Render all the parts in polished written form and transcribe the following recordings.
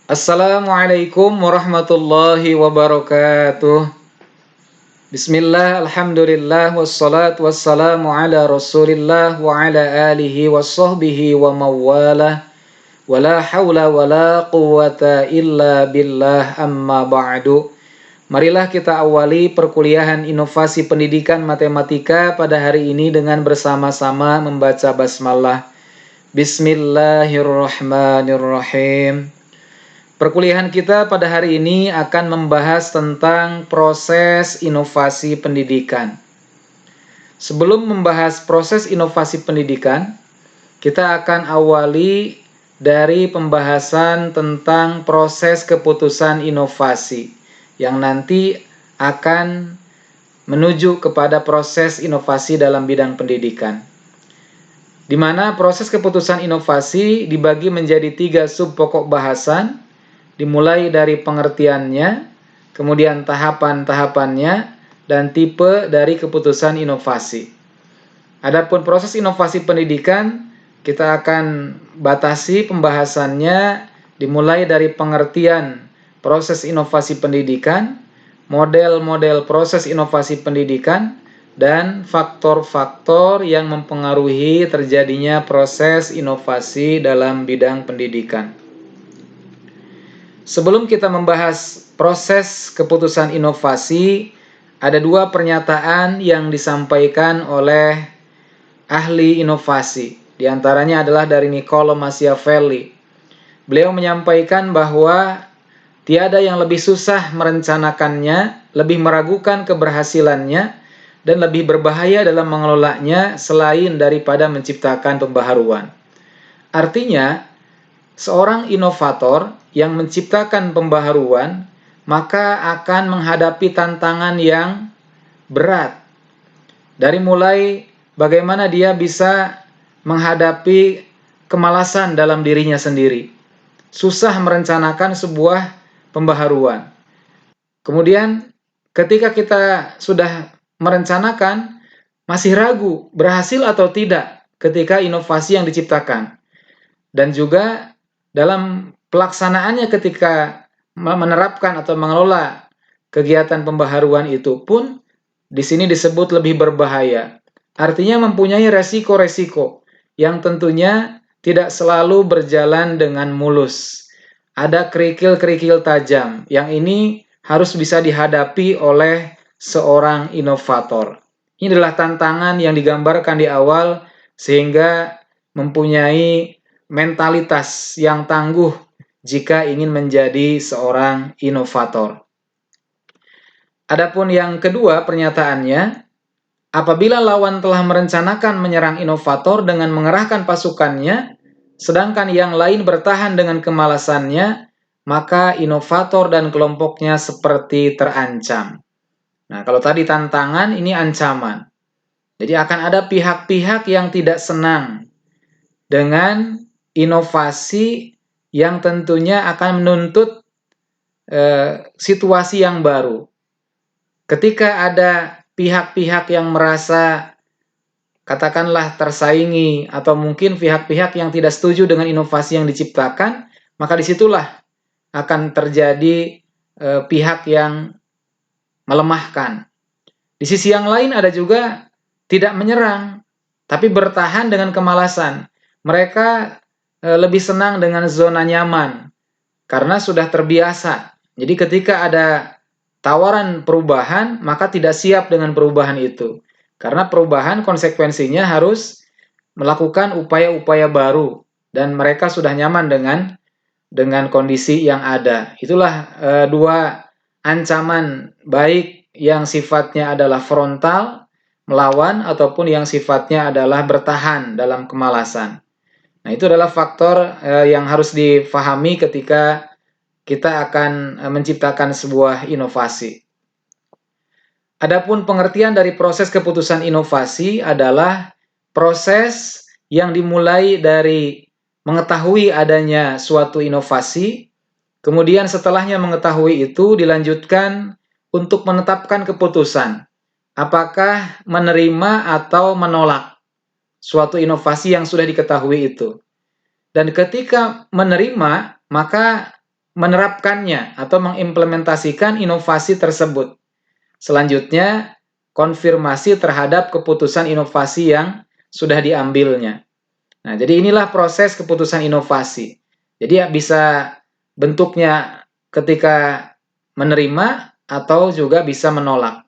Assalamualaikum warahmatullahi wabarakatuh. Bismillah, alhamdulillah, wassalatu wassalamu ala rasulillah wa ala alihi wa sahbihi wa mawalah. Wa la hawla wa la quwata illa billah amma ba'du. Marilah kita awali perkuliahan inovasi pendidikan matematika pada hari ini dengan bersama-sama membaca basmalah. Bismillahirrahmanirrahim. Perkuliahan kita pada hari ini akan membahas tentang proses inovasi pendidikan. Sebelum membahas proses inovasi pendidikan, kita akan awali dari pembahasan tentang proses keputusan inovasi yang nanti akan menuju kepada proses inovasi dalam bidang pendidikan. Di mana proses keputusan inovasi dibagi menjadi 3 sub pokok bahasan, dimulai dari pengertiannya, kemudian tahapan-tahapannya, dan tipe dari keputusan inovasi. Adapun proses inovasi pendidikan, kita akan batasi pembahasannya dimulai dari pengertian proses inovasi pendidikan, model-model proses inovasi pendidikan, dan faktor-faktor yang mempengaruhi terjadinya proses inovasi dalam bidang pendidikan. Sebelum kita membahas proses keputusan inovasi, ada 2 pernyataan yang disampaikan oleh ahli inovasi. Di antaranya adalah dari Niccolò Machiavelli. Beliau menyampaikan bahwa tiada yang lebih susah merencanakannya, lebih meragukan keberhasilannya, dan lebih berbahaya dalam mengelolanya selain daripada menciptakan pembaharuan. Artinya, seorang inovator yang menciptakan pembaharuan maka akan menghadapi tantangan yang berat. Dari mulai bagaimana dia bisa menghadapi kemalasan dalam dirinya sendiri. Susah merencanakan sebuah pembaharuan. Kemudian ketika kita sudah merencanakan, masih ragu berhasil atau tidak ketika inovasi yang diciptakan. Dan juga dalam pelaksanaannya ketika menerapkan atau mengelola kegiatan pembaharuan itu pun di sini disebut lebih berbahaya. Artinya mempunyai resiko-resiko yang tentunya tidak selalu berjalan dengan mulus. Ada kerikil-kerikil tajam yang ini harus bisa dihadapi oleh seorang inovator. Ini adalah tantangan yang digambarkan di awal sehingga mempunyai mentalitas yang tangguh jika ingin menjadi seorang inovator. Adapun yang kedua pernyataannya, apabila lawan telah merencanakan menyerang inovator dengan mengerahkan pasukannya, sedangkan yang lain bertahan dengan kemalasannya, maka inovator dan kelompoknya seperti terancam. Nah, kalau tadi tantangan, ini ancaman. Jadi akan ada pihak-pihak yang tidak senang dengan inovasi yang tentunya akan menuntut situasi yang baru. Ketika ada pihak-pihak yang merasa katakanlah tersaingi atau mungkin pihak-pihak yang tidak setuju dengan inovasi yang diciptakan, maka disitulah akan terjadi pihak yang melemahkan. Di sisi yang lain ada juga tidak menyerang, tapi bertahan dengan kemalasan. Mereka lebih senang dengan zona nyaman karena sudah terbiasa. Jadi ketika ada tawaran perubahan, maka tidak siap dengan perubahan itu. Karena perubahan konsekuensinya harus melakukan upaya-upaya baru dan mereka sudah nyaman dengan kondisi yang ada. Itulah 2 ancaman baik yang sifatnya adalah frontal, melawan, ataupun yang sifatnya adalah bertahan dalam kemalasan. Nah, itu adalah faktor yang harus difahami ketika kita akan menciptakan sebuah inovasi. Adapun pengertian dari proses keputusan inovasi adalah proses yang dimulai dari mengetahui adanya suatu inovasi, kemudian setelahnya mengetahui itu dilanjutkan untuk menetapkan keputusan, apakah menerima atau menolak suatu inovasi yang sudah diketahui itu. Dan ketika menerima, maka menerapkannya atau mengimplementasikan inovasi tersebut. Selanjutnya, konfirmasi terhadap keputusan inovasi yang sudah diambilnya. Nah, jadi inilah proses keputusan inovasi. Jadi ya bisa bentuknya ketika menerima atau juga bisa menolak.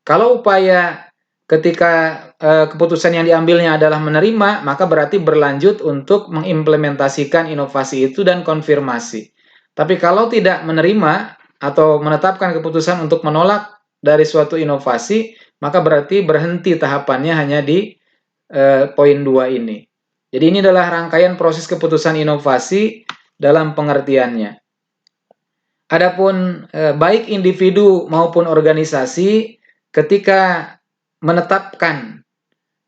Kalau upaya ketika keputusan yang diambilnya adalah menerima, maka berarti berlanjut untuk mengimplementasikan inovasi itu dan konfirmasi. Tapi kalau tidak menerima atau menetapkan keputusan untuk menolak dari suatu inovasi, maka berarti berhenti tahapannya hanya di poin 2 ini. Jadi ini adalah rangkaian proses keputusan inovasi dalam pengertiannya. Adapun baik individu maupun organisasi ketika menetapkan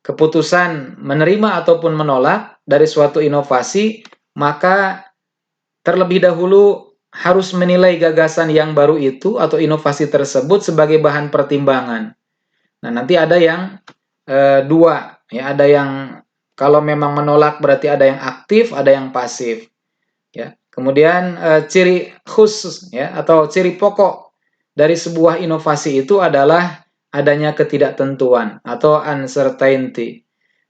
keputusan menerima ataupun menolak dari suatu inovasi, maka terlebih dahulu harus menilai gagasan yang baru itu atau inovasi tersebut sebagai bahan pertimbangan. Nah, nanti ada yang dua, ya, ada yang kalau memang menolak berarti ada yang aktif, ada yang pasif. Ya. Kemudian ciri khusus, ya, atau ciri pokok dari sebuah inovasi itu adalah adanya ketidaktentuan atau uncertainty.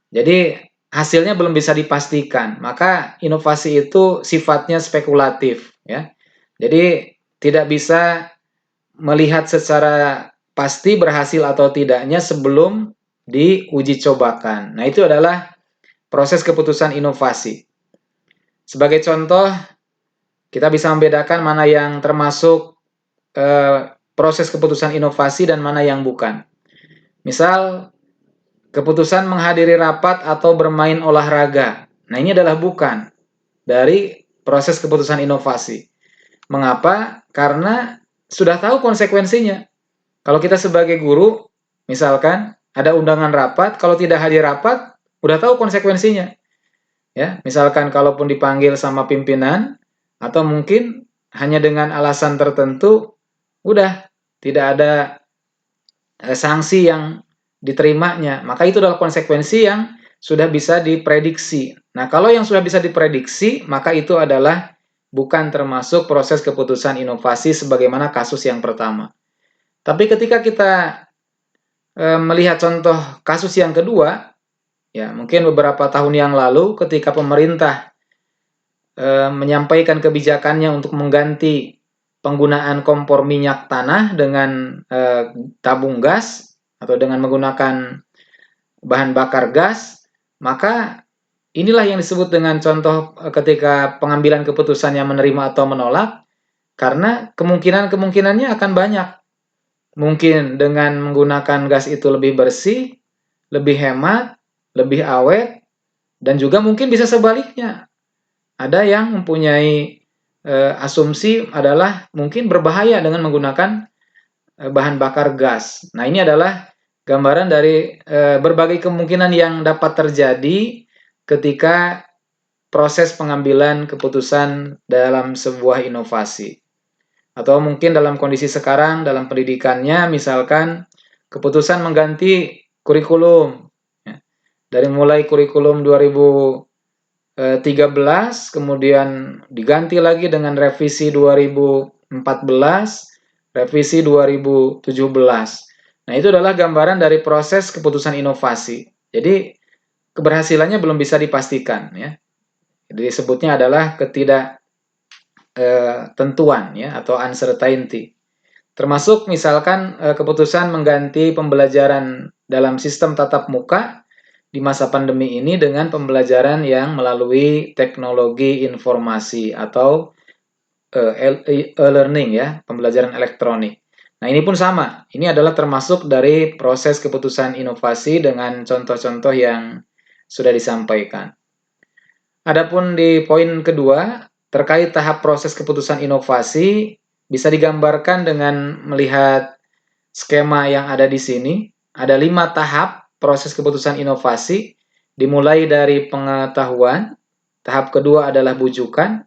Jadi hasilnya belum bisa dipastikan, maka inovasi itu sifatnya spekulatif, ya. Jadi tidak bisa melihat secara pasti berhasil atau tidaknya sebelum diuji cobakan. Nah, itu adalah proses keputusan inovasi. Sebagai contoh, kita bisa membedakan mana yang termasuk proses keputusan inovasi dan mana yang bukan. Misal, keputusan menghadiri rapat atau bermain olahraga. Nah, ini adalah bukan dari proses keputusan inovasi. Mengapa? Karena sudah tahu konsekuensinya. Kalau kita sebagai guru, misalkan ada undangan rapat, kalau tidak hadir rapat, udah tahu konsekuensinya. Ya, misalkan kalaupun dipanggil sama pimpinan, atau mungkin hanya dengan alasan tertentu, udah tidak ada sanksi yang diterimanya. Maka itu adalah konsekuensi yang sudah bisa diprediksi. Nah, kalau yang sudah bisa diprediksi, maka itu adalah bukan termasuk proses keputusan inovasi sebagaimana kasus yang pertama. Tapi ketika kita melihat contoh kasus yang kedua, ya mungkin beberapa tahun yang lalu ketika pemerintah menyampaikan kebijakannya untuk mengganti penggunaan kompor minyak tanah dengan tabung gas atau dengan menggunakan bahan bakar gas, maka inilah yang disebut dengan contoh ketika pengambilan keputusan yang menerima atau menolak, karena kemungkinannya akan banyak. Mungkin dengan menggunakan gas itu lebih bersih, lebih hemat, lebih awet, dan juga mungkin bisa sebaliknya. Ada yang mempunyai asumsi adalah mungkin berbahaya dengan menggunakan bahan bakar gas. Nah, ini adalah gambaran dari berbagai kemungkinan yang dapat terjadi ketika proses pengambilan keputusan dalam sebuah inovasi. Atau mungkin dalam kondisi sekarang, dalam pendidikannya, misalkan keputusan mengganti kurikulum. Ya. Dari mulai kurikulum 2013, kemudian diganti lagi dengan revisi 2014, revisi 2017. Nah, itu adalah gambaran dari proses keputusan inovasi. Jadi, keberhasilannya belum bisa dipastikan. Ya. Jadi, disebutnya adalah ketidaktentuan, ya, atau uncertainty. Termasuk misalkan keputusan mengganti pembelajaran dalam sistem tatap muka di masa pandemi ini dengan pembelajaran yang melalui teknologi informasi atau e-learning, ya, pembelajaran elektronik. Nah, ini pun sama. Ini adalah termasuk dari proses keputusan inovasi dengan contoh-contoh yang sudah disampaikan. Adapun di poin kedua, terkait tahap proses keputusan inovasi, bisa digambarkan dengan melihat skema yang ada di sini. Ada 5 tahap proses keputusan inovasi, dimulai dari pengetahuan, tahap kedua adalah bujukan,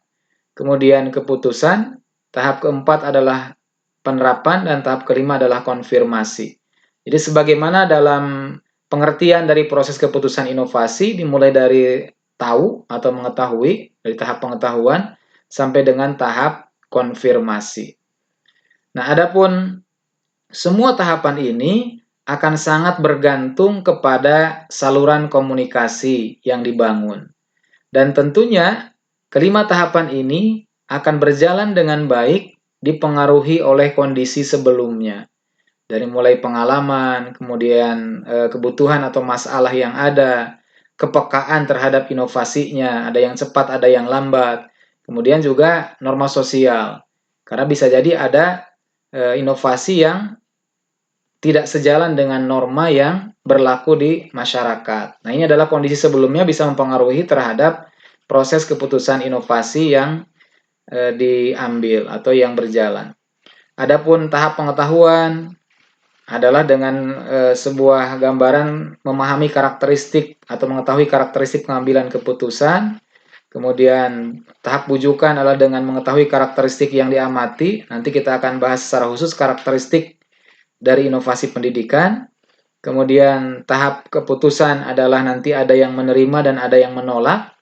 kemudian keputusan, tahap keempat adalah penerapan, dan tahap kelima adalah konfirmasi. Jadi sebagaimana dalam pengertian dari proses keputusan inovasi, dimulai dari tahu atau mengetahui, dari tahap pengetahuan, sampai dengan tahap konfirmasi. Nah, adapun semua tahapan ini akan sangat bergantung kepada saluran komunikasi yang dibangun. Dan tentunya kelima tahapan ini akan berjalan dengan baik dipengaruhi oleh kondisi sebelumnya. Dari mulai pengalaman, kemudian kebutuhan atau masalah yang ada, kepekaan terhadap inovasinya, ada yang cepat, ada yang lambat. Kemudian juga norma sosial. Karena bisa jadi ada inovasi yang tidak sejalan dengan norma yang berlaku di masyarakat. Nah, ini adalah kondisi sebelumnya bisa mempengaruhi terhadap proses keputusan inovasi yang diambil atau yang berjalan. Adapun tahap pengetahuan adalah dengan sebuah gambaran memahami karakteristik atau mengetahui karakteristik pengambilan keputusan. Kemudian tahap bujukan adalah dengan mengetahui karakteristik yang diamati. Nanti kita akan bahas secara khusus karakteristik dari inovasi pendidikan. Kemudian tahap keputusan adalah nanti ada yang menerima dan ada yang menolak.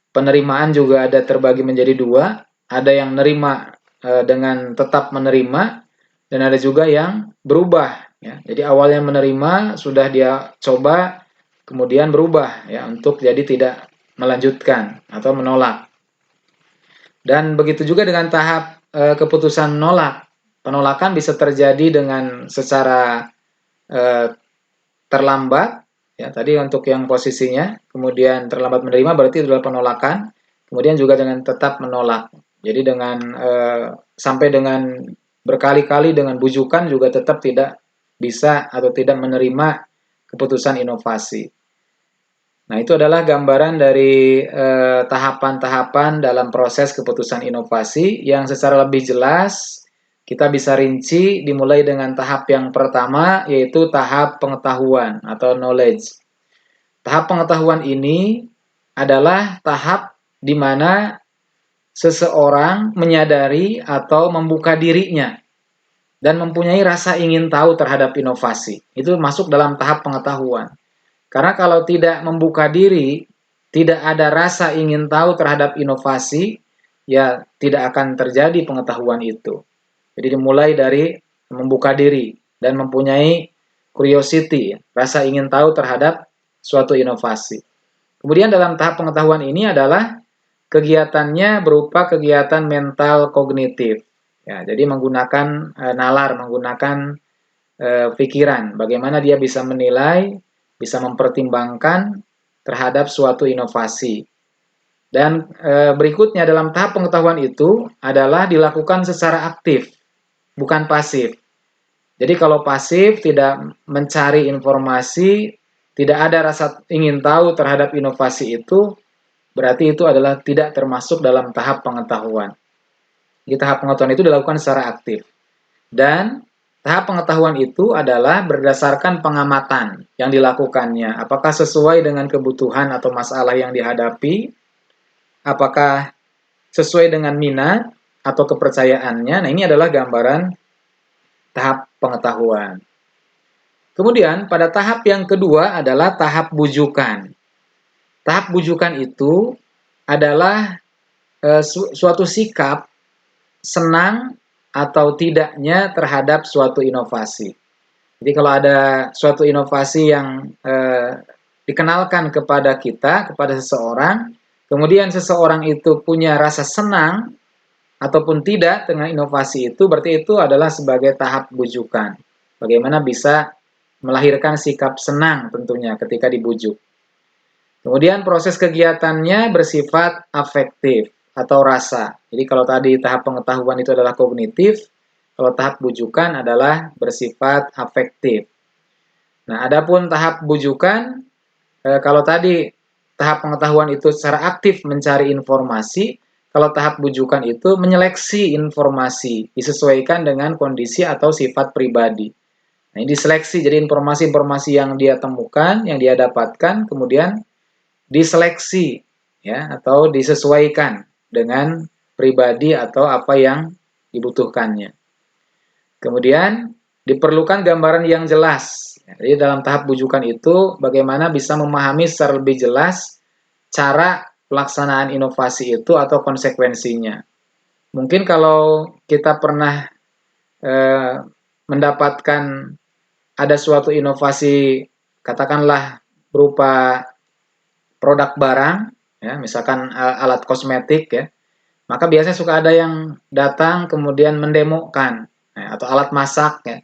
Penerimaan juga ada terbagi menjadi dua. Ada yang menerima dengan tetap menerima dan ada juga yang berubah. Ya. Jadi awalnya menerima, sudah dia coba, kemudian berubah ya untuk jadi tidak melanjutkan atau menolak. Dan begitu juga dengan tahap keputusan menolak. Penolakan bisa terjadi dengan secara terlambat, ya tadi untuk yang posisinya, kemudian terlambat menerima berarti itu adalah penolakan, kemudian juga dengan tetap menolak. Jadi dengan sampai dengan berkali-kali dengan bujukan juga tetap tidak bisa atau tidak menerima keputusan inovasi. Nah, itu adalah gambaran dari tahapan-tahapan dalam proses keputusan inovasi yang secara lebih jelas kita bisa rinci dimulai dengan tahap yang pertama, yaitu tahap pengetahuan atau knowledge. Tahap pengetahuan ini adalah tahap di mana seseorang menyadari atau membuka dirinya dan mempunyai rasa ingin tahu terhadap inovasi. Itu masuk dalam tahap pengetahuan. Karena kalau tidak membuka diri, tidak ada rasa ingin tahu terhadap inovasi, ya tidak akan terjadi pengetahuan itu. Jadi dimulai dari membuka diri dan mempunyai curiosity, rasa ingin tahu terhadap suatu inovasi. Kemudian dalam tahap pengetahuan ini adalah kegiatannya berupa kegiatan mental kognitif. Ya, jadi menggunakan nalar, menggunakan pikiran, bagaimana dia bisa menilai, bisa mempertimbangkan terhadap suatu inovasi. Dan berikutnya dalam tahap pengetahuan itu adalah dilakukan secara aktif, bukan pasif. Jadi kalau pasif, tidak mencari informasi, tidak ada rasa ingin tahu terhadap inovasi itu, berarti itu adalah tidak termasuk dalam tahap pengetahuan. Di tahap pengetahuan itu dilakukan secara aktif. Dan tahap pengetahuan itu adalah berdasarkan pengamatan yang dilakukannya. Apakah sesuai dengan kebutuhan atau masalah yang dihadapi, apakah sesuai dengan minat atau kepercayaannya. Nah, ini adalah gambaran tahap pengetahuan. Kemudian pada tahap yang kedua adalah tahap bujukan. Tahap bujukan itu adalah suatu sikap senang atau tidaknya terhadap suatu inovasi. Jadi kalau ada suatu inovasi yang dikenalkan kepada kita, kepada seseorang, kemudian seseorang itu punya rasa senang ataupun tidak dengan inovasi itu, berarti itu adalah sebagai tahap bujukan. Bagaimana bisa melahirkan sikap senang tentunya ketika dibujuk. Kemudian proses kegiatannya bersifat afektif atau rasa. Jadi kalau tadi tahap pengetahuan itu adalah kognitif, kalau tahap bujukan adalah bersifat afektif. Nah, adapun tahap bujukan, kalau tadi tahap pengetahuan itu secara aktif mencari informasi, kalau tahap bujukan itu menyeleksi informasi, disesuaikan dengan kondisi atau sifat pribadi. Nah, ini diseleksi, jadi informasi-informasi yang dia temukan, yang dia dapatkan, kemudian diseleksi, ya, atau disesuaikan dengan pribadi atau apa yang dibutuhkannya. Kemudian diperlukan gambaran yang jelas. Jadi dalam tahap bujukan itu bagaimana bisa memahami secara lebih jelas cara pelaksanaan inovasi itu atau konsekuensinya. Mungkin kalau kita pernah mendapatkan ada suatu inovasi, katakanlah berupa produk barang, ya, misalkan alat kosmetik, ya, maka biasanya suka ada yang datang kemudian mendemokan, ya, atau alat masak, ya.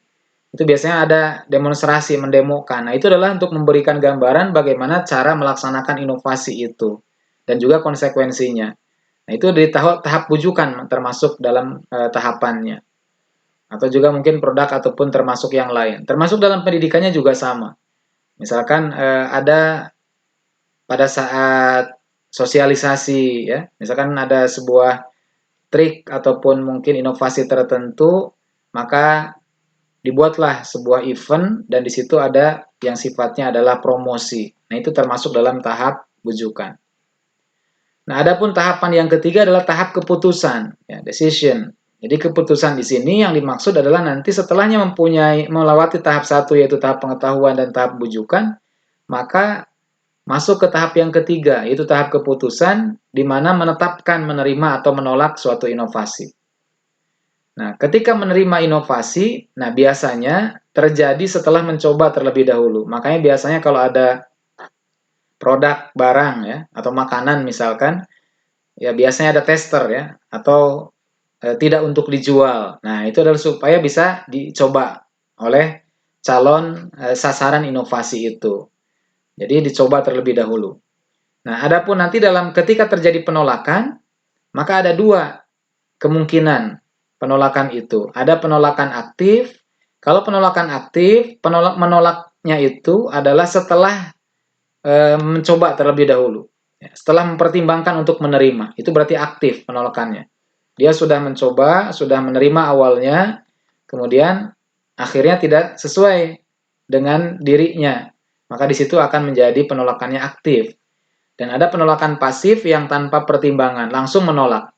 Itu biasanya ada demonstrasi, mendemokan. Nah, itu adalah untuk memberikan gambaran bagaimana cara melaksanakan inovasi itu dan juga konsekuensinya. Nah, itu di tahap bujukan termasuk dalam tahapannya. Atau juga mungkin produk ataupun termasuk yang lain. Termasuk dalam pendidikannya juga sama. Misalkan ada pada saat sosialisasi, ya, misalkan ada sebuah trik ataupun mungkin inovasi tertentu, maka dibuatlah sebuah event dan di situ ada yang sifatnya adalah promosi. Nah, itu termasuk dalam tahap bujukan. Nah, adapun tahapan yang ketiga adalah tahap keputusan, ya, decision. Jadi keputusan di sini yang dimaksud adalah nanti setelahnya melewati tahap satu yaitu tahap pengetahuan dan tahap bujukan, maka masuk ke tahap yang ketiga yaitu tahap keputusan di mana menetapkan, menerima atau menolak suatu inovasi. Nah, ketika menerima inovasi, nah biasanya terjadi setelah mencoba terlebih dahulu. Makanya biasanya kalau ada produk barang, ya, atau makanan misalkan, ya biasanya ada tester, ya, atau tidak untuk dijual. Nah, itu adalah supaya bisa dicoba oleh calon sasaran inovasi itu. Jadi dicoba terlebih dahulu. Nah, adapun nanti ketika terjadi penolakan, maka ada dua kemungkinan penolakan itu. Ada penolakan aktif. Kalau penolakan aktif, menolaknya itu adalah setelah mencoba terlebih dahulu. Ya, setelah mempertimbangkan untuk menerima, itu berarti aktif penolakannya. Dia sudah mencoba, sudah menerima awalnya, kemudian akhirnya tidak sesuai dengan dirinya. Maka di situ akan menjadi penolakannya aktif. Dan ada penolakan pasif yang tanpa pertimbangan, langsung menolak.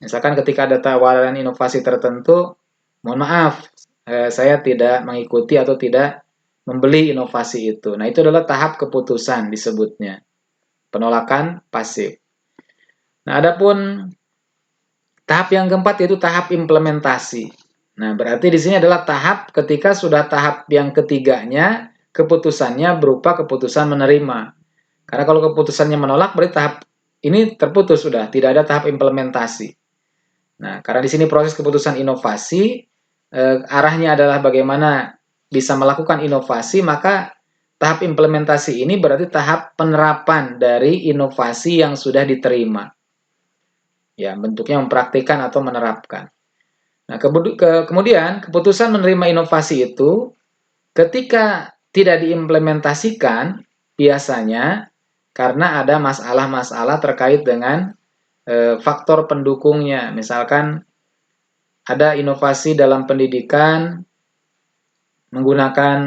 Misalkan ketika ada tawaran inovasi tertentu, mohon maaf, saya tidak mengikuti atau tidak membeli inovasi itu. Nah, itu adalah tahap keputusan disebutnya. Penolakan pasif. Nah, adapun tahap yang keempat yaitu tahap implementasi. Nah, berarti di sini adalah tahap ketika sudah tahap yang ketiganya, keputusannya berupa keputusan menerima. Karena kalau keputusannya menolak, berarti tahap ini terputus sudah, tidak ada tahap implementasi. Nah, karena di sini proses keputusan inovasi, arahnya adalah bagaimana bisa melakukan inovasi, maka tahap implementasi ini berarti tahap penerapan dari inovasi yang sudah diterima. Ya, bentuknya mempraktikkan atau menerapkan. Nah, kemudian keputusan menerima inovasi itu ketika tidak diimplementasikan, biasanya karena ada masalah-masalah terkait dengan faktor pendukungnya. Misalkan ada inovasi dalam pendidikan menggunakan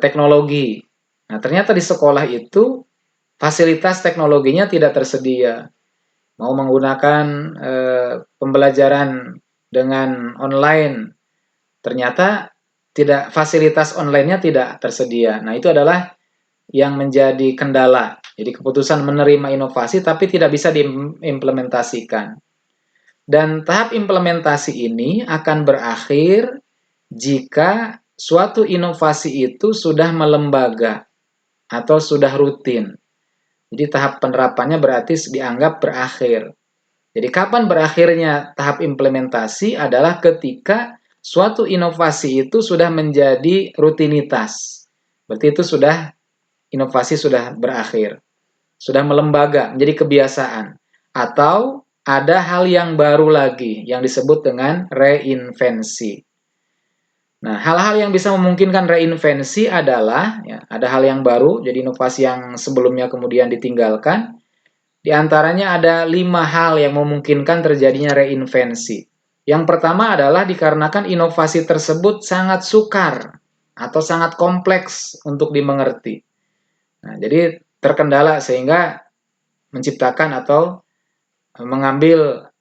teknologi. Nah, ternyata di sekolah itu fasilitas teknologinya tidak tersedia. Mau menggunakan pembelajaran dengan online, ternyata fasilitas online-nya tidak tersedia. Nah, itu adalah yang menjadi kendala. Jadi keputusan menerima inovasi tapi tidak bisa diimplementasikan. Dan tahap implementasi ini akan berakhir jika suatu inovasi itu sudah melembaga atau sudah rutin. Jadi tahap penerapannya berarti dianggap berakhir. Jadi kapan berakhirnya tahap implementasi adalah ketika suatu inovasi itu sudah menjadi rutinitas. Berarti itu inovasi sudah berakhir. Sudah melembaga, menjadi kebiasaan. Atau ada hal yang baru lagi yang disebut dengan reinvensi. Nah, hal-hal yang bisa memungkinkan reinvensi adalah ya, ada hal yang baru, jadi inovasi yang sebelumnya kemudian ditinggalkan. Di antaranya ada 5 hal yang memungkinkan terjadinya reinvensi. Yang pertama adalah dikarenakan inovasi tersebut sangat sukar atau sangat kompleks untuk dimengerti. Nah, jadi terkendala sehingga menciptakan atau mengambil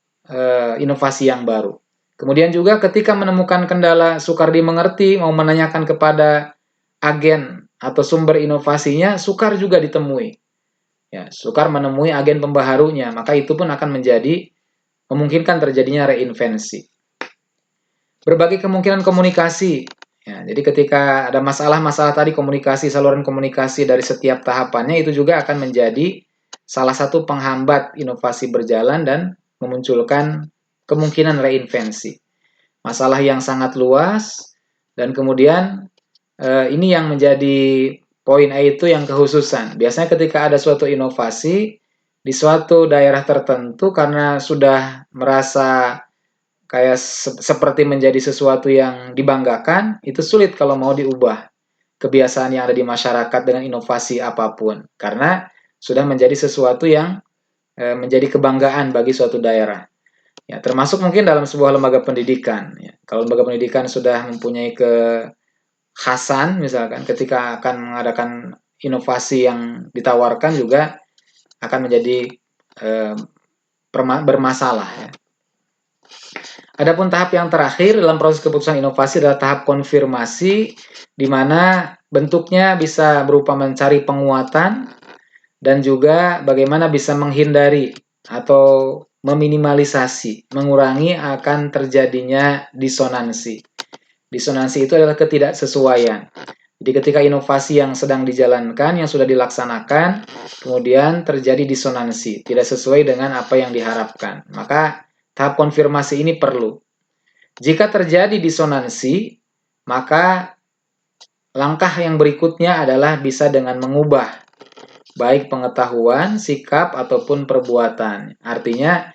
inovasi yang baru. Kemudian juga ketika menemukan kendala sukar dimengerti, mau menanyakan kepada agen atau sumber inovasinya, sukar juga ditemui. Ya, sukar menemui agen pembaharunya, maka itu pun akan menjadi memungkinkan terjadinya reinvensi. Berbagai kemungkinan komunikasi. Ya, jadi ketika ada masalah-masalah tadi komunikasi, saluran komunikasi dari setiap tahapannya itu juga akan menjadi salah satu penghambat inovasi berjalan dan memunculkan kemungkinan reinvensi. Masalah yang sangat luas dan kemudian ini yang menjadi poin A itu yang kekhususan. Biasanya ketika ada suatu inovasi di suatu daerah tertentu karena sudah merasa kayak seperti menjadi sesuatu yang dibanggakan, itu sulit kalau mau diubah kebiasaan yang ada di masyarakat dengan inovasi apapun, karena sudah menjadi sesuatu yang menjadi kebanggaan bagi suatu daerah. Ya, termasuk mungkin dalam sebuah lembaga pendidikan. Ya. Kalau lembaga pendidikan sudah mempunyai kekhasan, misalkan ketika akan mengadakan inovasi yang ditawarkan juga akan menjadi bermasalah. Ya. Adapun tahap yang terakhir dalam proses keputusan inovasi adalah tahap konfirmasi, di mana bentuknya bisa berupa mencari penguatan dan juga bagaimana bisa menghindari atau meminimalisasi, mengurangi akan terjadinya disonansi. Disonansi itu adalah ketidaksesuaian. Jadi ketika inovasi yang sedang dijalankan, yang sudah dilaksanakan, kemudian terjadi disonansi, tidak sesuai dengan apa yang diharapkan. Maka tahap konfirmasi ini perlu. Jika terjadi disonansi, maka langkah yang berikutnya adalah bisa dengan mengubah baik pengetahuan, sikap, ataupun perbuatan. Artinya,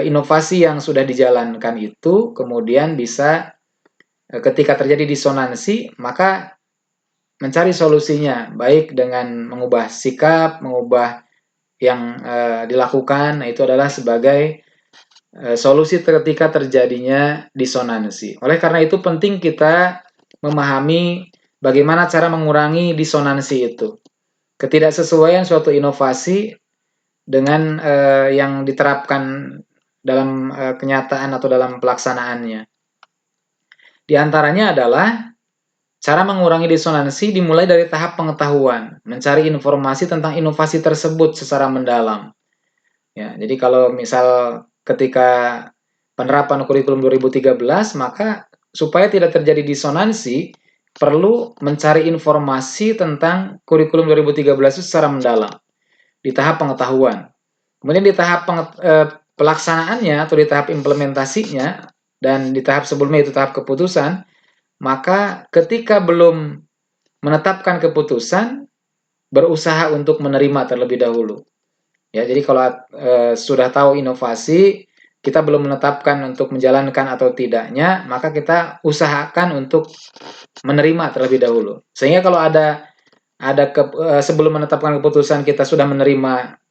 inovasi yang sudah dijalankan itu kemudian bisa ketika terjadi disonansi, maka mencari solusinya, baik dengan mengubah sikap, mengubah yang dilakukan, nah itu adalah sebagai solusi ketika terjadinya disonansi. Oleh karena itu penting kita memahami bagaimana cara mengurangi disonansi itu. Ketidaksesuaian suatu inovasi dengan yang diterapkan dalam kenyataan atau dalam pelaksanaannya. Di antaranya adalah cara mengurangi disonansi dimulai dari tahap pengetahuan, mencari informasi tentang inovasi tersebut secara mendalam. Ya, jadi kalau misal ketika penerapan kurikulum 2013, maka supaya tidak terjadi disonansi, perlu mencari informasi tentang kurikulum 2013 itu secara mendalam di tahap pengetahuan. Kemudian di tahap pelaksanaannya atau di tahap implementasinya dan di tahap sebelumnya itu tahap keputusan, maka ketika belum menetapkan keputusan, berusaha untuk menerima terlebih dahulu. Ya, jadi kalau sudah tahu inovasi, kita belum menetapkan untuk menjalankan atau tidaknya, maka kita usahakan untuk menerima terlebih dahulu. Sehingga kalau ada sebelum menetapkan keputusan kita sudah menerima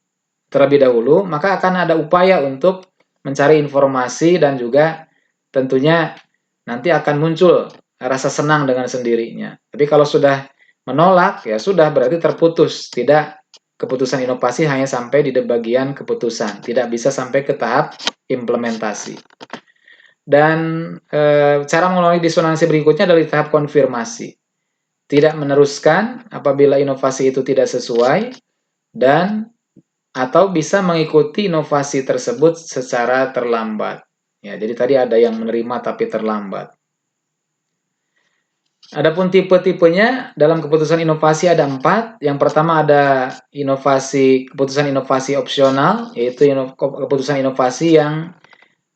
terlebih dahulu, maka akan ada upaya untuk mencari informasi dan juga tentunya nanti akan muncul rasa senang dengan sendirinya. Tapi kalau sudah menolak, ya sudah berarti terputus, tidak keputusan inovasi hanya sampai di bagian keputusan, tidak bisa sampai ke tahap implementasi. Dan cara mengulangi disonansi berikutnya dari tahap konfirmasi. Tidak meneruskan apabila inovasi itu tidak sesuai dan atau bisa mengikuti inovasi tersebut secara terlambat. Ya, jadi tadi ada yang menerima tapi terlambat. Adapun tipe-tipenya dalam keputusan inovasi ada 4. Yang pertama ada keputusan inovasi opsional, yaitu keputusan inovasi yang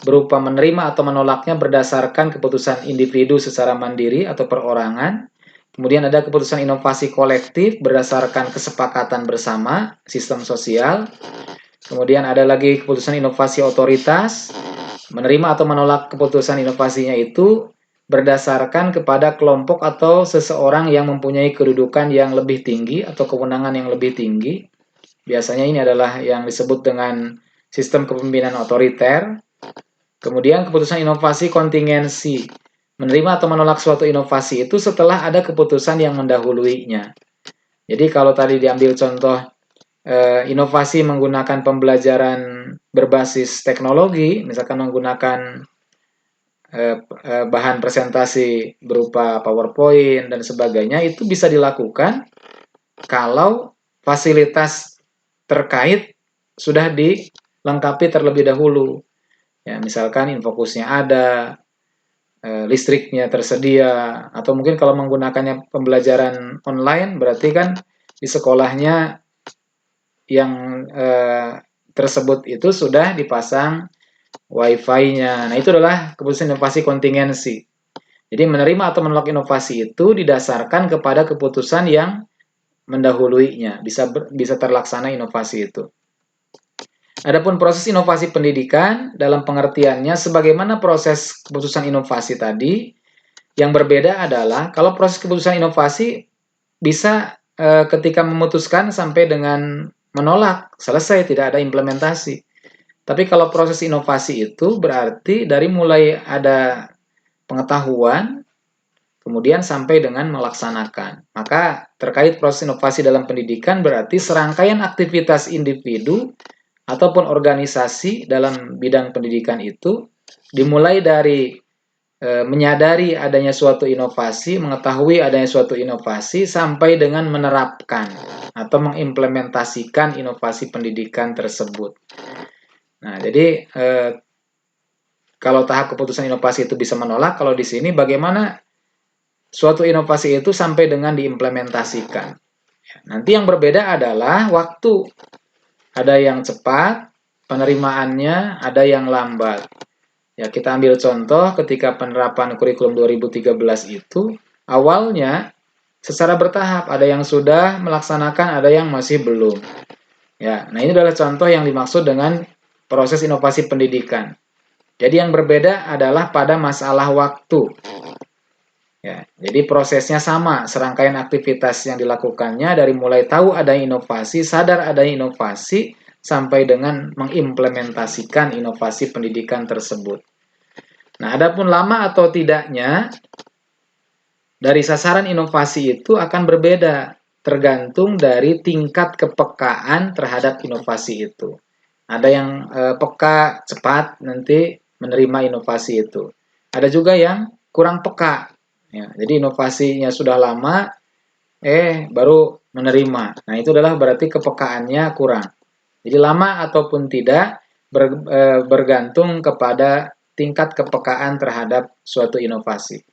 berupa menerima atau menolaknya berdasarkan keputusan individu secara mandiri atau perorangan. Kemudian ada keputusan inovasi kolektif berdasarkan kesepakatan bersama, sistem sosial. Kemudian ada lagi keputusan inovasi otoritas, menerima atau menolak keputusan inovasinya itu berdasarkan kepada kelompok atau seseorang yang mempunyai kedudukan yang lebih tinggi atau kewenangan yang lebih tinggi. Biasanya ini adalah yang disebut dengan sistem kepemimpinan otoriter. Kemudian keputusan inovasi kontingensi, menerima atau menolak suatu inovasi itu setelah ada keputusan yang mendahuluinya. Jadi kalau tadi diambil contoh inovasi menggunakan pembelajaran berbasis teknologi, misalkan menggunakan bahan presentasi berupa PowerPoint dan sebagainya, itu bisa dilakukan kalau fasilitas terkait sudah dilengkapi terlebih dahulu. Ya, misalkan infokusnya ada, listriknya tersedia, atau mungkin kalau menggunakannya pembelajaran online berarti kan di sekolahnya yang tersebut itu sudah dipasang Wi-Fi-nya. Nah, itu adalah keputusan inovasi kontingensi. Jadi menerima atau menolak inovasi itu didasarkan kepada keputusan yang mendahuluinya, bisa terlaksana inovasi itu. Adapun proses inovasi pendidikan dalam pengertiannya sebagaimana proses keputusan inovasi tadi, yang berbeda adalah kalau proses keputusan inovasi bisa ketika memutuskan sampai dengan menolak, selesai, tidak ada implementasi. Tapi kalau proses inovasi itu berarti dari mulai ada pengetahuan, kemudian sampai dengan melaksanakan. Maka terkait proses inovasi dalam pendidikan berarti serangkaian aktivitas individu ataupun organisasi dalam bidang pendidikan itu dimulai dari menyadari adanya suatu inovasi, mengetahui adanya suatu inovasi, sampai dengan menerapkan atau mengimplementasikan inovasi pendidikan tersebut. Nah, jadi kalau tahap keputusan inovasi itu bisa menolak, kalau di sini bagaimana suatu inovasi itu sampai dengan diimplementasikan. Nanti yang berbeda adalah waktu. Ada yang cepat penerimaannya, ada yang lambat. Ya, kita ambil contoh ketika penerapan kurikulum 2013 itu, awalnya secara bertahap, ada yang sudah melaksanakan, ada yang masih belum. Ya, nah ini adalah contoh yang dimaksud dengan proses inovasi pendidikan. Jadi yang berbeda adalah pada masalah waktu. Ya, jadi prosesnya sama, serangkaian aktivitas yang dilakukannya dari mulai tahu ada inovasi, sadar ada inovasi, sampai dengan mengimplementasikan inovasi pendidikan tersebut. Nah, adapun lama atau tidaknya dari sasaran inovasi itu akan berbeda, tergantung dari tingkat kepekaan terhadap inovasi itu. Ada yang peka, cepat nanti menerima inovasi itu. Ada juga yang kurang peka. Ya, jadi inovasinya sudah lama, baru menerima. Nah, itu adalah berarti kepekaannya kurang. Jadi lama ataupun tidak bergantung kepada tingkat kepekaan terhadap suatu inovasi.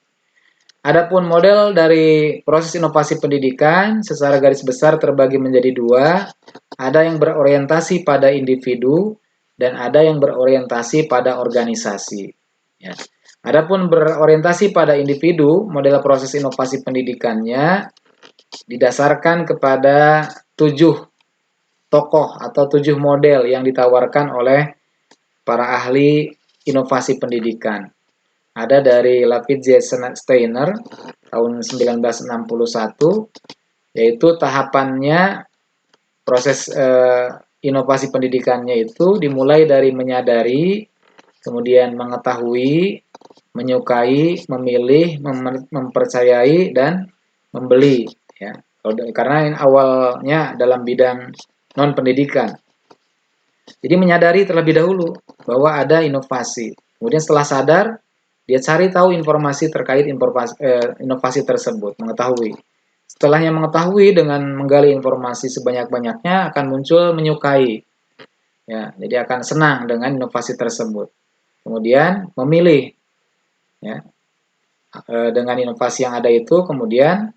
Adapun model dari proses inovasi pendidikan secara garis besar terbagi menjadi dua. Ada yang berorientasi pada individu dan ada yang berorientasi pada organisasi. Ya. Adapun berorientasi pada individu, model proses inovasi pendidikannya didasarkan kepada 7 tokoh atau 7 model yang ditawarkan oleh para ahli inovasi pendidikan. Ada dari Lapidze Steiner tahun 1961, yaitu tahapannya proses inovasi pendidikannya itu dimulai dari menyadari, kemudian mengetahui, menyukai, memilih, mempercayai, dan membeli. Ya, karena awalnya dalam bidang non pendidikan. Jadi menyadari terlebih dahulu bahwa ada inovasi. Kemudian setelah sadar, dia cari tahu informasi terkait inovasi tersebut, mengetahui. Setelahnya mengetahui dengan menggali informasi sebanyak-banyaknya akan muncul menyukai. Ya, jadi akan senang dengan inovasi tersebut. Kemudian memilih. Ya, dengan inovasi yang ada itu, kemudian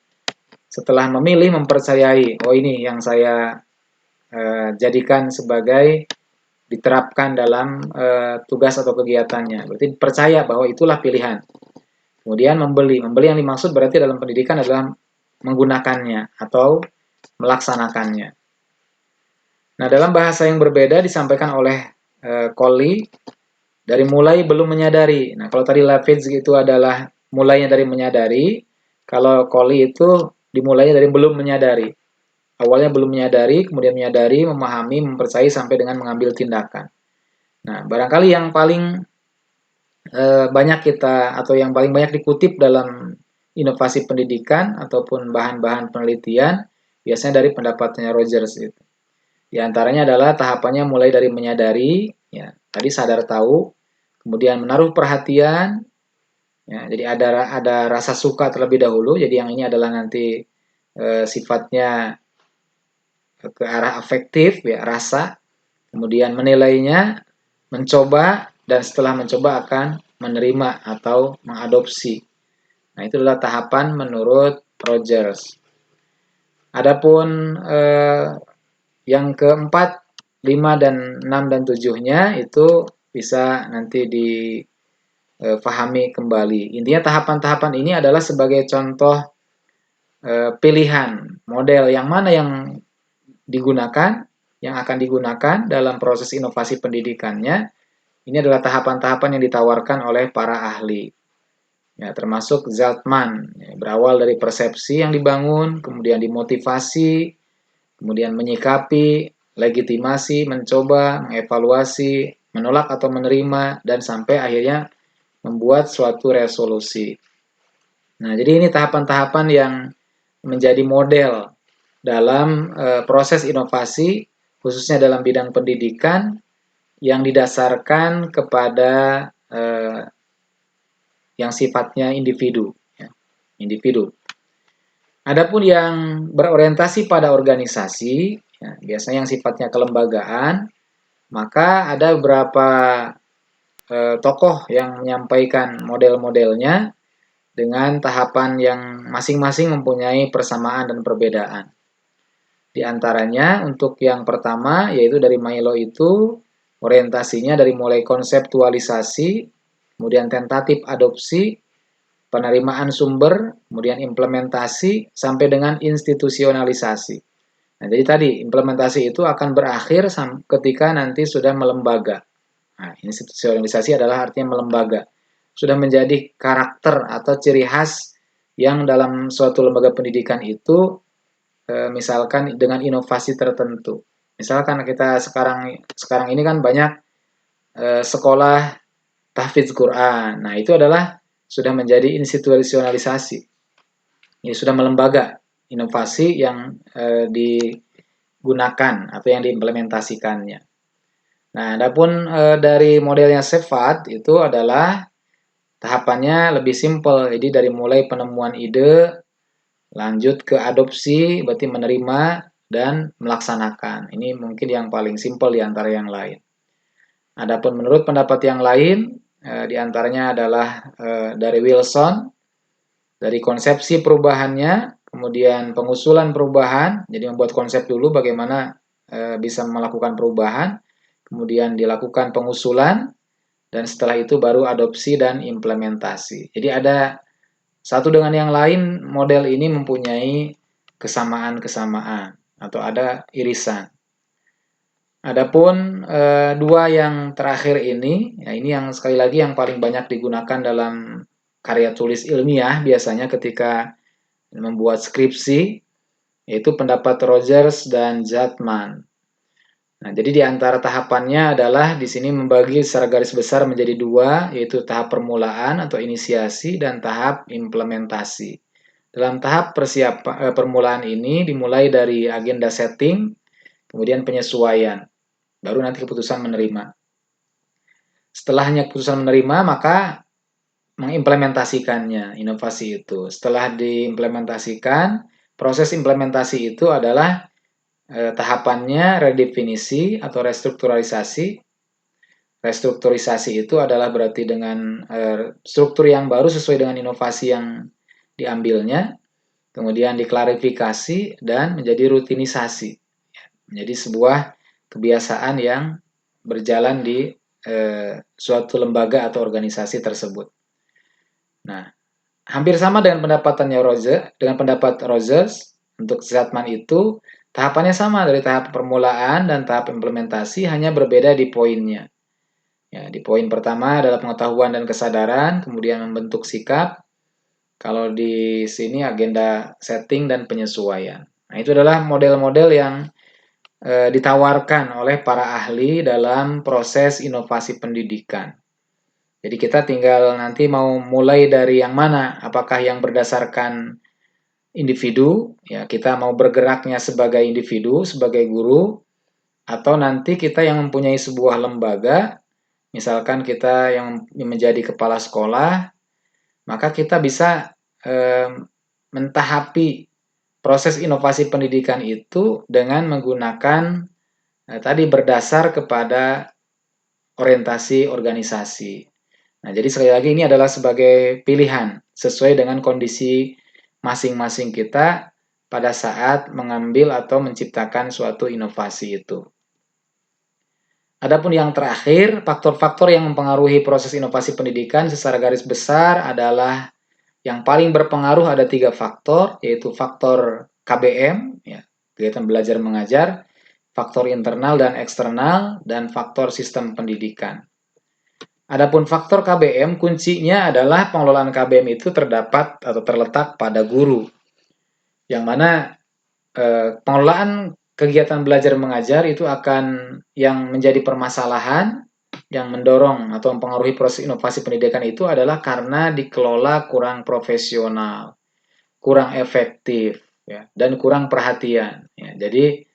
setelah memilih mempercayai, oh ini yang saya jadikan sebagai diterapkan dalam tugas atau kegiatannya. Berarti percaya bahwa itulah pilihan. Kemudian membeli. Membeli yang dimaksud berarti dalam pendidikan adalah menggunakannya atau melaksanakannya. Nah, dalam bahasa yang berbeda disampaikan oleh Colli dari mulai belum menyadari. Nah, kalau tadi Lapidze itu adalah mulainya dari menyadari, kalau Colli itu dimulainya dari belum menyadari. Awalnya belum menyadari, kemudian menyadari, memahami, mempercayai sampai dengan mengambil tindakan. Nah, barangkali yang paling banyak kita atau yang paling banyak dikutip dalam inovasi pendidikan ataupun bahan-bahan penelitian biasanya dari pendapatnya Rogers itu. Di antaranya adalah tahapannya mulai dari menyadari, ya, tadi sadar tahu, kemudian menaruh perhatian, ya, jadi ada rasa suka terlebih dahulu. Jadi yang ini adalah nanti sifatnya ke arah afektif, ya, rasa, kemudian menilainya, mencoba, dan setelah mencoba akan menerima atau mengadopsi. Nah, itu adalah tahapan menurut Rogers. Adapun yang keempat, 5 dan 6 dan 7-nya itu bisa nanti difahami kembali. Intinya tahapan-tahapan ini adalah sebagai contoh pilihan model yang mana yang digunakan, yang akan digunakan dalam proses inovasi pendidikannya. Ini adalah tahapan-tahapan yang ditawarkan oleh para ahli. Ya, termasuk Zeltman, ya, berawal dari persepsi yang dibangun, kemudian dimotivasi, kemudian menyikapi, legitimasi, mencoba, mengevaluasi, menolak atau menerima, dan sampai akhirnya membuat suatu resolusi. Nah, jadi ini tahapan-tahapan yang menjadi model dalam proses inovasi, khususnya dalam bidang pendidikan, yang didasarkan kepada yang sifatnya individu. Ya, individu. Adapun yang berorientasi pada organisasi, ya, biasanya yang sifatnya kelembagaan, maka ada beberapa tokoh yang menyampaikan model-modelnya dengan tahapan yang masing-masing mempunyai persamaan dan perbedaan. Di antaranya untuk yang pertama yaitu dari Milo itu orientasinya dari mulai konseptualisasi, kemudian tentatif adopsi, penerimaan sumber, kemudian implementasi sampai dengan institusionalisasi. Nah, jadi tadi implementasi itu akan berakhir ketika nanti sudah melembaga. Nah, institusionalisasi adalah artinya melembaga. Sudah menjadi karakter atau ciri khas yang dalam suatu lembaga pendidikan itu misalkan dengan inovasi tertentu. Misalkan kita sekarang ini kan banyak sekolah tahfidz Quran. Nah, itu adalah sudah menjadi institusionalisasi. Ini sudah melembaga inovasi yang digunakan atau yang diimplementasikannya. Nah, adapun dari modelnya Cevat itu adalah tahapannya lebih simpel. Jadi dari mulai penemuan ide, lanjut ke adopsi, berarti menerima dan melaksanakan. Ini mungkin yang paling simpel di antara yang lain. Adapun menurut pendapat yang lain, di antaranya adalah dari Wilson, dari konsepsi perubahannya, kemudian pengusulan perubahan, jadi membuat konsep dulu bagaimana bisa melakukan perubahan, kemudian dilakukan pengusulan, dan setelah itu baru adopsi dan implementasi. Jadi ada satu dengan yang lain, model ini mempunyai kesamaan-kesamaan atau ada irisan. Adapun dua yang terakhir ini, ya ini yang sekali lagi yang paling banyak digunakan dalam karya tulis ilmiah biasanya ketika membuat skripsi, yaitu pendapat Rogers dan Zatman. Nah, jadi di antara tahapannya adalah di sini membagi secara garis besar menjadi dua, yaitu tahap permulaan atau inisiasi dan tahap implementasi. Dalam tahap permulaan ini dimulai dari agenda setting, kemudian penyesuaian, baru nanti keputusan menerima. Setelahnya keputusan menerima, maka mengimplementasikannya, inovasi itu. Setelah diimplementasikan, proses implementasi itu adalah tahapannya redefinisi atau restrukturalisasi. Restrukturisasi itu adalah berarti dengan struktur yang baru sesuai dengan inovasi yang diambilnya, kemudian diklarifikasi dan menjadi rutinisasi. Menjadi sebuah kebiasaan yang berjalan di suatu lembaga atau organisasi tersebut. Nah, hampir sama dengan pendapat Rogers untuk Zatman itu tahapannya sama dari tahap permulaan dan tahap implementasi, hanya berbeda di poinnya. Ya, di poin pertama adalah pengetahuan dan kesadaran, kemudian membentuk sikap. Kalau di sini agenda setting dan penyesuaian. Nah, itu adalah model-model yang ditawarkan oleh para ahli dalam proses inovasi pendidikan. Jadi kita tinggal nanti mau mulai dari yang mana, apakah yang berdasarkan individu, ya kita mau bergeraknya sebagai individu, sebagai guru, atau nanti kita yang mempunyai sebuah lembaga, misalkan kita yang menjadi kepala sekolah, maka kita bisa mentahapi proses inovasi pendidikan itu dengan menggunakan tadi berdasar kepada orientasi organisasi. Nah, jadi sekali lagi ini adalah sebagai pilihan sesuai dengan kondisi masing-masing kita pada saat mengambil atau menciptakan suatu inovasi itu. Adapun yang terakhir, faktor-faktor yang mempengaruhi proses inovasi pendidikan secara garis besar adalah yang paling berpengaruh ada 3 faktor, yaitu faktor KBM, ya, kegiatan belajar mengajar, faktor internal dan eksternal, dan faktor sistem pendidikan. Adapun faktor KBM, kuncinya adalah pengelolaan KBM itu terdapat atau terletak pada guru, yang mana pengelolaan kegiatan belajar mengajar itu akan yang menjadi permasalahan yang mendorong atau mempengaruhi proses inovasi pendidikan itu adalah karena dikelola kurang profesional, kurang efektif, ya, dan kurang perhatian. Ya. Jadi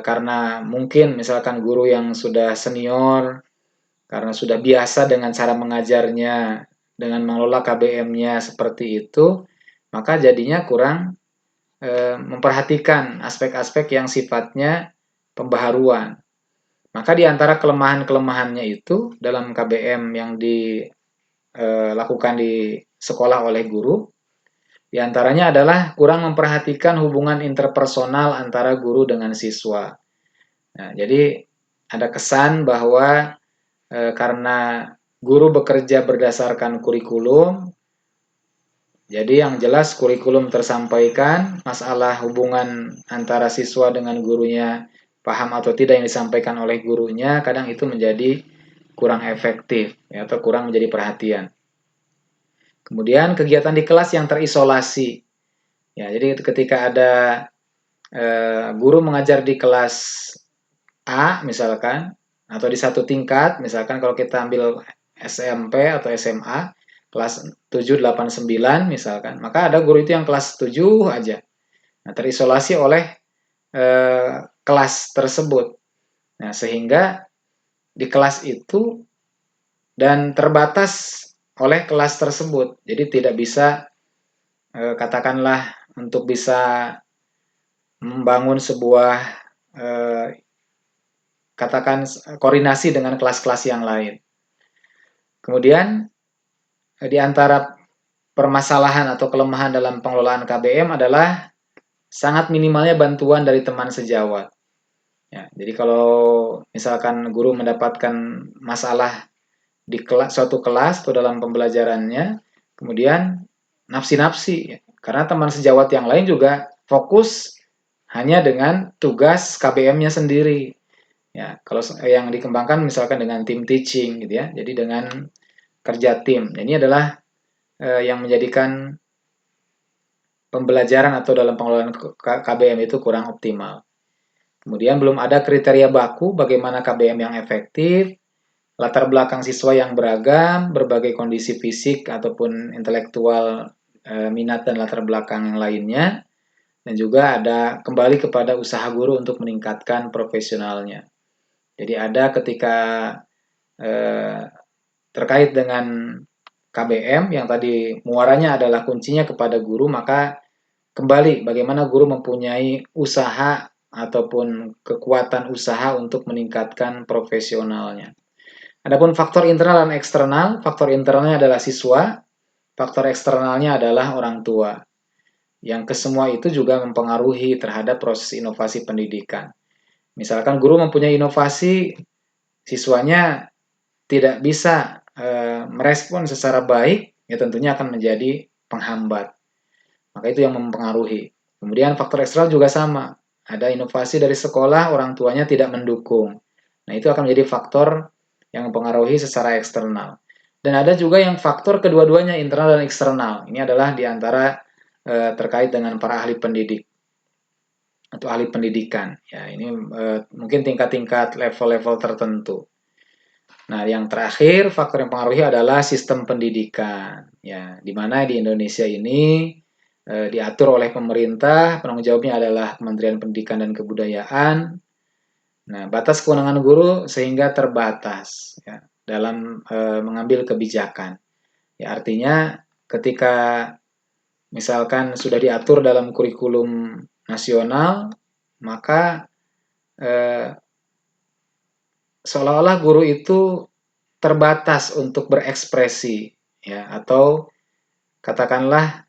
karena mungkin misalkan guru yang sudah senior, karena sudah biasa dengan cara mengajarnya, dengan mengelola KBM-nya seperti itu, maka jadinya kurang memperhatikan aspek-aspek yang sifatnya pembaharuan. Maka di antara kelemahan-kelemahannya itu dalam KBM yang dilakukan di sekolah oleh guru, di antaranya adalah kurang memperhatikan hubungan interpersonal antara guru dengan siswa. Nah, jadi ada kesan bahwa karena guru bekerja berdasarkan kurikulum, jadi yang jelas kurikulum tersampaikan, masalah hubungan antara siswa dengan gurunya paham atau tidak yang disampaikan oleh gurunya, kadang itu menjadi kurang efektif, ya, atau kurang menjadi perhatian. Kemudian kegiatan di kelas yang terisolasi. Ya, jadi ketika ada guru mengajar di kelas A misalkan, atau di satu tingkat, misalkan kalau kita ambil SMP atau SMA, kelas 7, 8, 9 misalkan, maka ada guru itu yang kelas 7 aja. Nah, terisolasi oleh kelas tersebut. Nah, sehingga di kelas itu dan terbatas oleh kelas tersebut. Jadi tidak bisa katakanlah untuk bisa membangun sebuah katakan koordinasi dengan kelas-kelas yang lain. Kemudian di antara permasalahan atau kelemahan dalam pengelolaan KBM adalah sangat minimalnya bantuan dari teman sejawat. Ya, jadi kalau misalkan guru mendapatkan masalah di suatu kelas atau dalam pembelajarannya, kemudian nafsi-nafsi, ya, karena teman sejawat yang lain juga fokus hanya dengan tugas KBM-nya sendiri. Ya, kalau yang dikembangkan misalkan dengan tim teaching gitu ya. Jadi dengan kerja tim. Ini adalah yang menjadikan pembelajaran atau dalam pengelolaan KBM itu kurang optimal. Kemudian belum ada kriteria baku bagaimana KBM yang efektif, latar belakang siswa yang beragam, berbagai kondisi fisik ataupun intelektual, minat dan latar belakang yang lainnya, dan juga ada kembali kepada usaha guru untuk meningkatkan profesionalnya. Jadi ada ketika terkait dengan KBM yang tadi muaranya adalah kuncinya kepada guru, maka kembali bagaimana guru mempunyai usaha ataupun kekuatan usaha untuk meningkatkan profesionalnya. Adapun faktor internal dan eksternal, faktor internalnya adalah siswa, faktor eksternalnya adalah orang tua. Yang kesemua itu juga mempengaruhi terhadap proses inovasi pendidikan. Misalkan guru mempunyai inovasi, siswanya tidak bisa merespon secara baik, ya tentunya akan menjadi penghambat. Maka itu yang mempengaruhi. Kemudian faktor eksternal juga sama. Ada inovasi dari sekolah, orang tuanya tidak mendukung. Nah, itu akan menjadi faktor yang mempengaruhi secara eksternal. Dan ada juga yang faktor kedua-duanya, internal dan eksternal. Ini adalah diantara terkait dengan para ahli pendidik atau ahli pendidikan. Ya, ini mungkin tingkat-tingkat level-level tertentu. Nah, yang terakhir faktor yang mempengaruhi adalah sistem pendidikan. Ya, di mana di Indonesia ini diatur oleh pemerintah, penanggung jawabnya adalah Kementerian Pendidikan dan Kebudayaan. Nah, batas kewenangan guru sehingga terbatas ya, dalam mengambil kebijakan. Ya, artinya ketika misalkan sudah diatur dalam kurikulum nasional, maka seolah-olah guru itu terbatas untuk berekspresi, ya, atau katakanlah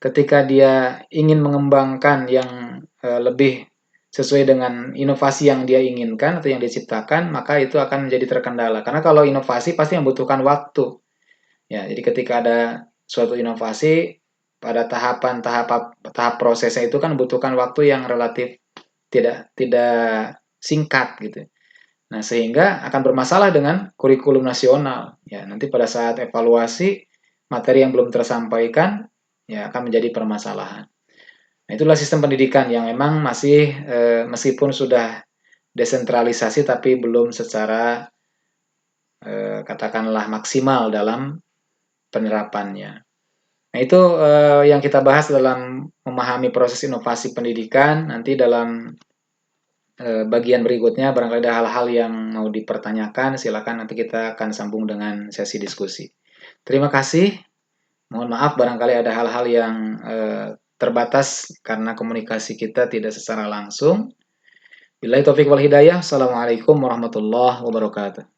ketika dia ingin mengembangkan yang lebih sesuai dengan inovasi yang dia inginkan atau yang diciptakan, maka itu akan menjadi terkendala. Karena kalau inovasi pasti membutuhkan waktu. Ya, jadi ketika ada suatu inovasi pada tahap prosesnya itu kan membutuhkan waktu yang relatif tidak tidak singkat gitu. Nah, sehingga akan bermasalah dengan kurikulum nasional. Ya, nanti pada saat evaluasi materi yang belum tersampaikan ya akan menjadi permasalahan. Nah, itulah sistem pendidikan yang memang masih meskipun sudah desentralisasi tapi belum secara katakanlah maksimal dalam penerapannya. Nah, itu yang kita bahas dalam memahami proses inovasi pendidikan. Nanti dalam bagian berikutnya barangkali ada hal-hal yang mau dipertanyakan, silakan nanti kita akan sambung dengan sesi diskusi. Terima kasih. Mohon maaf barangkali ada hal-hal yang terbatas karena komunikasi kita tidak secara langsung. Billahi taufiq wal hidayah. Assalamualaikum warahmatullahi wabarakatuh.